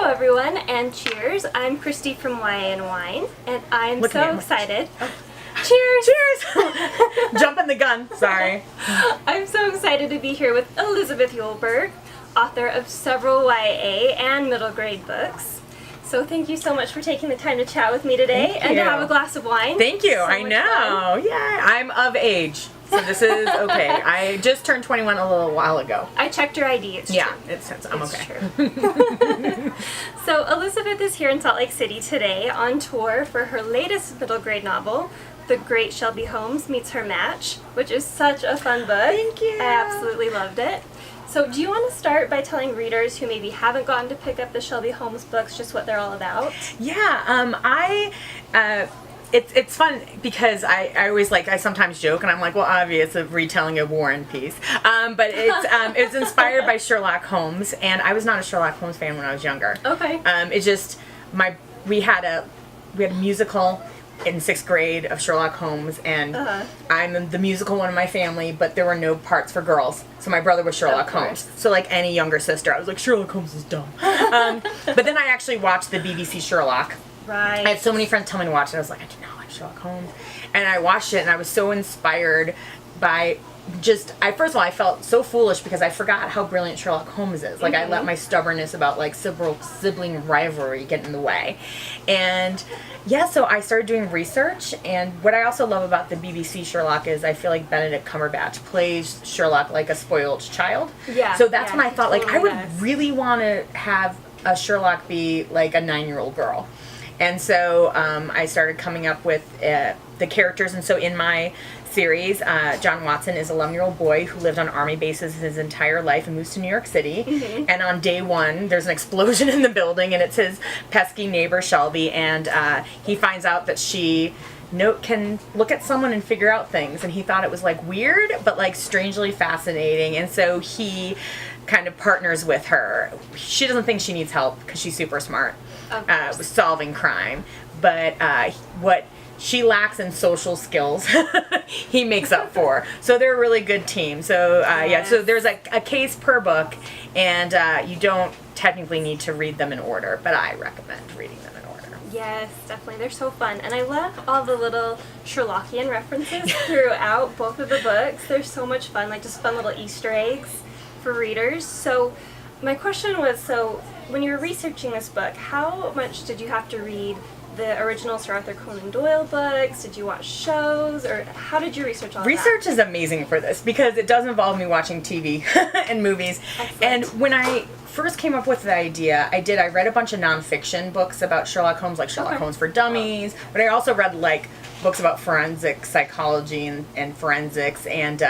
Hello everyone, and cheers. I'm Christy from YA and Wine, and I'm so excited. Oh. Cheers! Cheers! Jumping the gun, sorry. I'm so excited to be here with Elizabeth Eulberg, author of several YA and middle grade books. So thank you so much for taking the time to chat with me today and to have a glass of wine. Thank you, So I know. Fun. Yeah, I'm of age. So this is okay. I just turned 21 a little while ago. I checked your ID. It's true. I'm it's okay. True. So Elizabeth is here in Salt Lake City today on tour for her latest middle grade novel, The Great Shelby Holmes Meets Her Match, which is such a fun book. Thank you. I absolutely loved it. So do you want to start by telling readers who maybe haven't gotten to pick up the Shelby Holmes books just what they're all about? Yeah, It's fun because I always I sometimes joke and I'm like, well, obviously it's a retelling of War and Peace, but it's inspired by Sherlock Holmes, and I was not a Sherlock Holmes fan when I was younger. Okay. It's just we had a musical in 6th grade of Sherlock Holmes, and I'm the musical one in my family, but there were no parts for girls. So my brother was Sherlock Holmes. So like any younger sister, I was like, Sherlock Holmes is dumb. But then I actually watched the BBC Sherlock. Right. I had so many friends tell me to watch it. I was like, I do not like Sherlock Holmes. And I watched it, and I was so inspired by first of all, I felt so foolish because I forgot how brilliant Sherlock Holmes is. I let my stubbornness about sibling rivalry get in the way. And yeah, so I started doing research, and what I also love about the BBC Sherlock is I feel like Benedict Cumberbatch plays Sherlock like a spoiled child. Yeah. So that's when I thought, totally I would really want to have a Sherlock be like a 9-year-old girl. And so I started coming up with the characters, and so in my series, John Watson is a 11-year-old boy who lived on army bases his entire life and moves to New York City. And on day one, there's an explosion in the building, and it's his pesky neighbor Shelby, and he finds out that she can look at someone and figure out things, and he thought it was weird but strangely fascinating, and so he kind of partners with her. She doesn't think she needs help because she's super smart with solving crime, but what she lacks in social skills he makes up for. So they're a really good team. So so there's a case per book, and you don't technically need to read them in order, but I recommend reading them in order. Yes, definitely. They're so fun. And I love all the little Sherlockian references throughout both of the books. They're so much fun, just fun little Easter eggs for readers. So my question was, when you were researching this book, how much did you have to read the original Sir Arthur Conan Doyle books? Did you watch shows, or how did you research all that? Research is amazing for this because it does involve me watching TV and movies. Excellent. And when I first came up with the idea, I read a bunch of nonfiction books about Sherlock Holmes, like Sherlock Holmes for Dummies, but I also read books about forensic psychology and forensics, and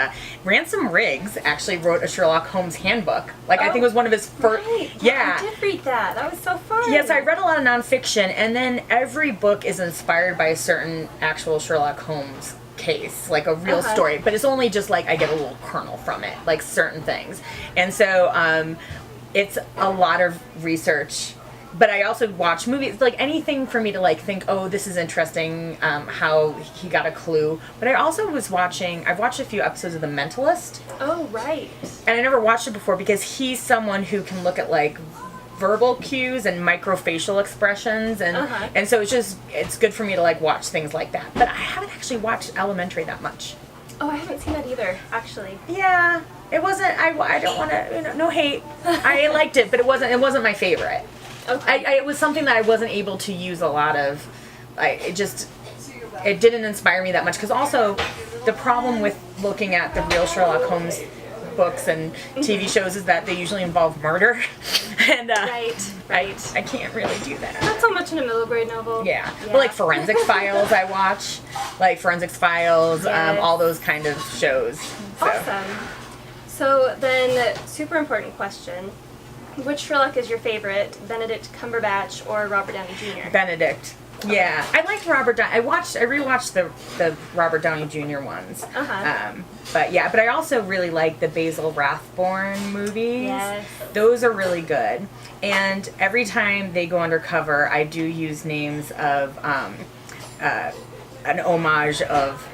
Ransom Riggs actually wrote a Sherlock Holmes handbook. I think it was one of his first. Right. Yeah, I did read that. That was so fun. Yes, I read a lot of nonfiction, and then every book is inspired by a certain actual Sherlock Holmes case, a real story, but it's only just I get a little kernel from it, certain things, and so it's a lot of research. But I also watch movies, anything for me to think, oh, this is interesting, how he got a clue. But I also I've watched a few episodes of The Mentalist. Oh, right. And I never watched it before because he's someone who can look at verbal cues and microfacial expressions, and so it's good for me to watch things like that. But I haven't actually watched Elementary that much. Oh, I haven't seen that either, actually. Yeah, it wasn't. I don't want to. No hate. I liked it, but it wasn't my favorite. Okay. It was something that I wasn't able to use a lot of. It didn't inspire me that much, because also the problem with looking at the real Sherlock Holmes books and TV shows is that they usually involve murder, and right. I can't really do that. Not so much in a middle grade novel. Yeah. But Forensic Files I watch, Forensic Files, all those kind of shows. So. Awesome. So then, super important question. Which Sherlock is your favorite, Benedict Cumberbatch or Robert Downey Jr.? Benedict. Yeah, I liked Robert Downey. I rewatched the Robert Downey Jr. ones. But I also really like the Basil Rathbone movies. Yes. Those are really good. And every time they go undercover, I do use names of an homage of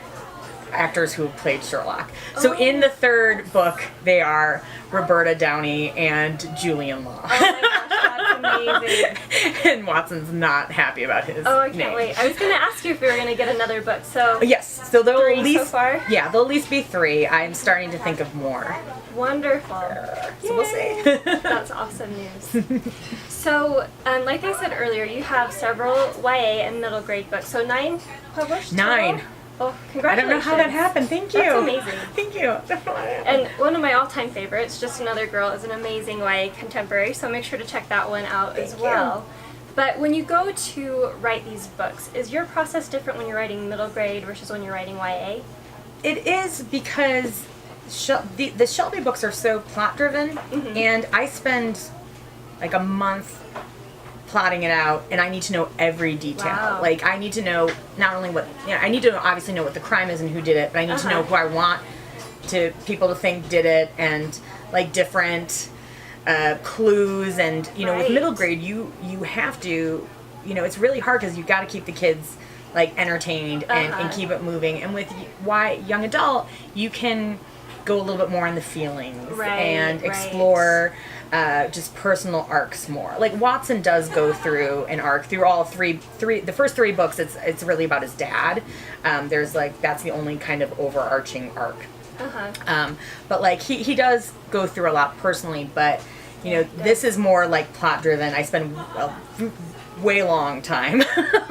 actors who have played Sherlock. So in the third book, they are Roberta Downey and Julian Law. Oh my gosh, that's Amazing. And Watson's not happy about his Oh, I can't name. wait. I was going to ask you if we were going to get another book. So Yes, so there'll 3 at least so far? Yeah, there'll at least be 3. I'm starting to think of more. Wonderful. So we'll see. That's awesome news. So, like I said earlier, you have several YA and middle grade books. So 9 published? 9. Total? Oh, I congratulations. don't know how that happened. Thank you. That's amazing. Thank you. I don't know how that happened. And one of my all-time favorites, Just Another Girl, is an amazing YA contemporary, so make sure to check that one out as Thank well. But when you go to write these books, is your process different when you're writing middle grade versus when you're writing YA? It is because the Shelby books are so plot driven, and I spend like a month plotting it out, and I need to know every detail. Wow. Like I need to know not only what I need to obviously know what the crime is and who did it, but I need to know who I want people to think did it, and like different clues. And you know, with middle grade, you have to, you know, it's really hard because you've got to keep the kids like entertained and keep it moving. And with young adult, you can go a little bit more on the feelings and explore just personal arcs more. Like Watson does go through an arc through all three. The first 3 books, it's really about his dad. There's like that's the only kind of overarching arc. But like he does go through a lot personally. But you know, this is more like plot driven. I spend a way long time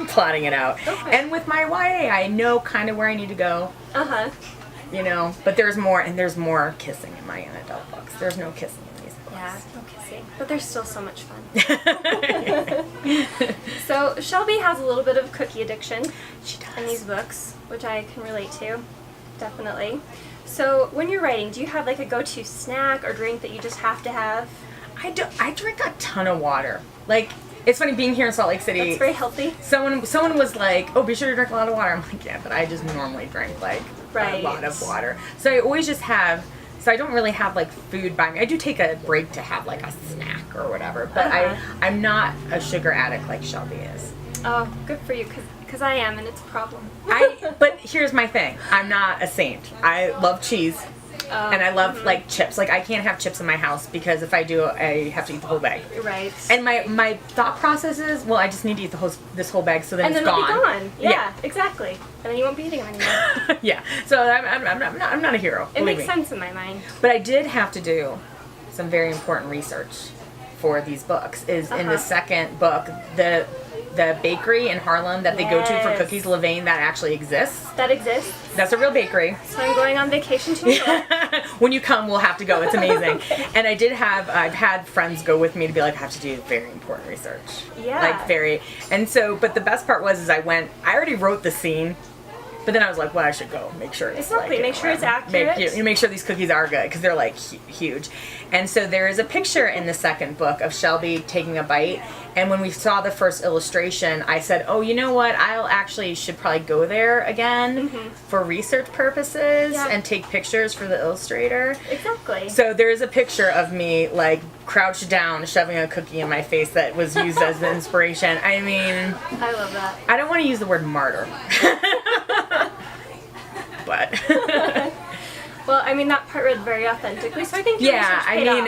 plotting it out. And with my YA, I know kind of where I need to go. You know, but there's more kissing in my young adult books. There's no kissing in these books. Yeah, no kissing. But they're still so much fun. So Shelby has a little bit of cookie addiction in these books, which I can relate to, definitely. So when you're writing, do you have like a go-to snack or drink that you just have to have? I drink a ton of water. Like, it's funny being here in Salt Lake City. That's very healthy. Someone was like, "Oh, be sure to drink a lot of water." I'm like, "Yeah," but I just normally drink like a lot of water. So I always just have. So I don't really have like food by me. I do take a break to have like a snack or whatever, but I'm not a sugar addict like Shelby is. Oh, good for you, because I am, and it's a problem. But here's my thing. I'm not a saint. I love cheese. And I love like chips. Like I can't have chips in my house because if I do, I have to eat the whole bag. Right. And my thought process is, well, I just need to eat this whole bag, so then it's gone. And then it'll be gone. Yeah, exactly. And then you won't be eating them anymore. Yeah. So I'm not a hero. It makes sense in my mind. But I did have to do some very important research for these books. Is in the second book, the bakery in Harlem that they go to for cookies, Levain, that actually exists. That exists. That's a real bakery. So I'm going on vacation to New York. When you come, we'll have to go. It's amazing. And I've had friends go with me to be like, I have to do very important research. Yeah. Like but the best part was I already wrote the scene, but then I was like, well, I should go make sure it's exactly. Make sure it's accurate. Make sure these cookies are good because they're like huge. And so there is a picture in the second book of Shelby taking a bite. And when we saw the first illustration, I said, oh, you know what? Should probably go there again for research purposes and take pictures for the illustrator. Exactly. So there is a picture of me like crouched down, shoving a cookie in my face that was used as the inspiration. I mean, I love that. I don't want to use the word martyr. But well, I mean, that part read very authentically, so I think your research paid off.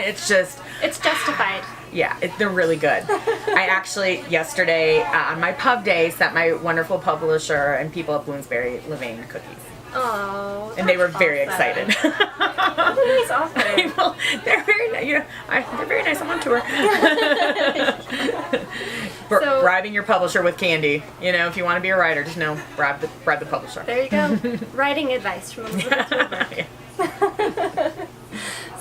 it's justified. Yeah, they're really good. I actually yesterday on my pub day sent my wonderful publisher and people at Bloomsbury Levain cookies. Oh, and they were very excited. What a nice offer. Well, they're very nice. They're very nice. I'm on tour. So, bribing your publisher with candy. You know, if you want to be a writer, just know bribe the publisher. There you go. Writing advice from Elizabeth Eulberg.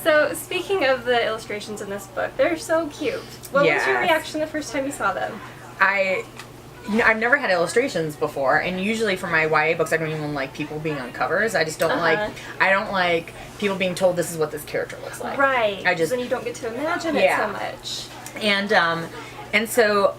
So, speaking of the illustrations in this book, they're so cute. What was your reaction the first time you saw them? I've never had illustrations before, and usually for my YA books, I don't even like people being on covers. I just don't I don't like people being told this is what this character looks like. Right. Then you don't get to imagine it so much. And so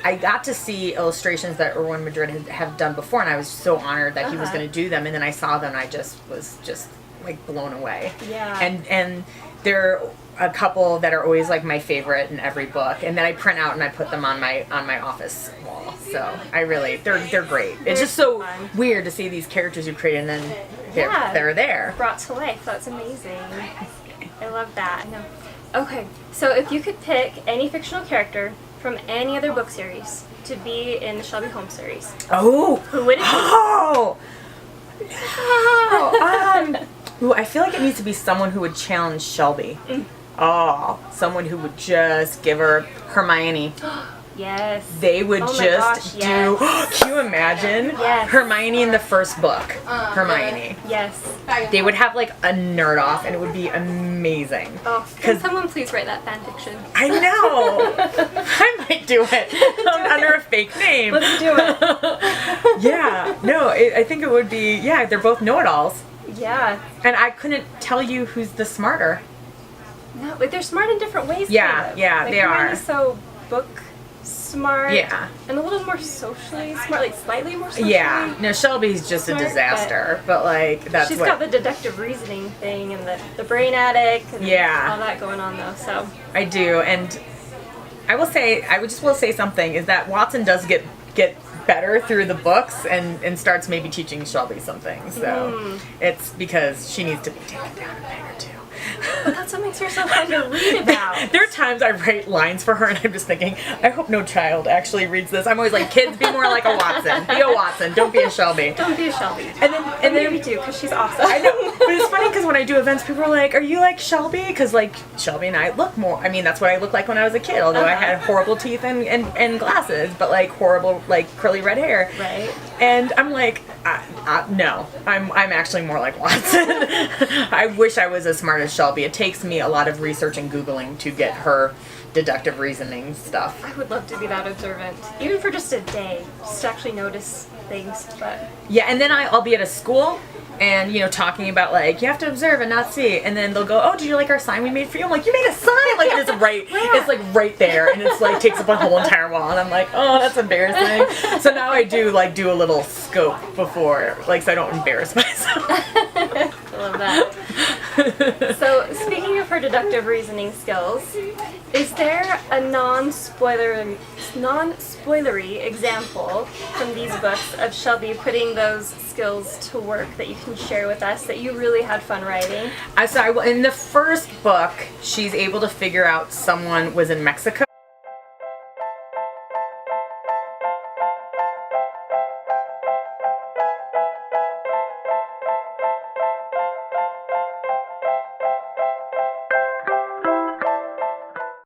I got to see illustrations that Erwin Madrid have done before, and I was so honored that he was going to do them. And then I saw them, and I was like blown away. Yeah. And there are a couple that are always like my favorite in every book, and then I print out and I put them on my office wall. So they're great. It's just so weird to see these characters you create and then they're there. Brought to life. That's amazing. I love that. I know. Okay, so if you could pick any fictional character from any other book series to be in the Shelby Holmes series, Oh! who would it be? Oh! Ooh, I feel like it needs to be someone who would challenge Shelby. Oh, someone who would just give her Hermione. Yes. They would Oh my just gosh, do. yes. Can you imagine? Yes. Hermione in the first book. Hermione. Yes. They would have like a nerd off, and it would be amazing. Oh, can someone please write that fan fiction? I know. I might do it under a fake name. Let's do it. Yeah. No, I think it would be. Yeah, they're both know-it-alls, Yeah. and I couldn't tell you who's the smarter. No, but they're smart in different ways. Yeah, kind of. yeah, like, they are. Hermione's so book smart. Yeah. And a little more socially smart, like slightly more socially. Yeah. No, Shelby's just Smart, a disaster, but like that's She's what. got the deductive reasoning thing and the brain addict and Yeah. all that going on though. So I do, and I will say something is that Watson does get better through the books and starts maybe teaching Shelby something. So it's because she needs to be taken down a peg or two. but that's what makes her so fun to read about. There are times I write lines for her and I'm just thinking, I hope no child actually reads this. I'm always like, kids, be more like a Watson. Be a Watson. Don't be a Shelby. Don't be a Shelby. And then Maybe do, because she's awesome. I know, but it's funny because when I do events, people are like, "Are you like Shelby?" Because like Shelby and I look more. I mean, that's what I looked like when I was a kid. Although I had horrible teeth and glasses, but like horrible like curly red hair. Right. And I'm like, no, I'm actually more like Watson. I wish I was as smart as Shelby. It takes me a lot of research and Googling to get her deductive reasoning stuff. I would love to be that observant, even for just a day, just to actually notice things. But Yeah, and then I'll be at a school and, talking about, like, you have to observe and not see. And then they'll go, oh, did you like our sign we made for you? I'm like, you made a sign? Like, it's right there. And it's, like, takes up a whole entire wall. And I'm like, oh, that's embarrassing. So now I do, like, do a little scope before, like, so I don't embarrass myself. I love that. So, speaking of her deductive reasoning skills, is there a non-spoilery example from these books of Shelby putting those skills to work that you can share with us that you really had fun writing? In the first book, she's able to figure out someone was in Mexico.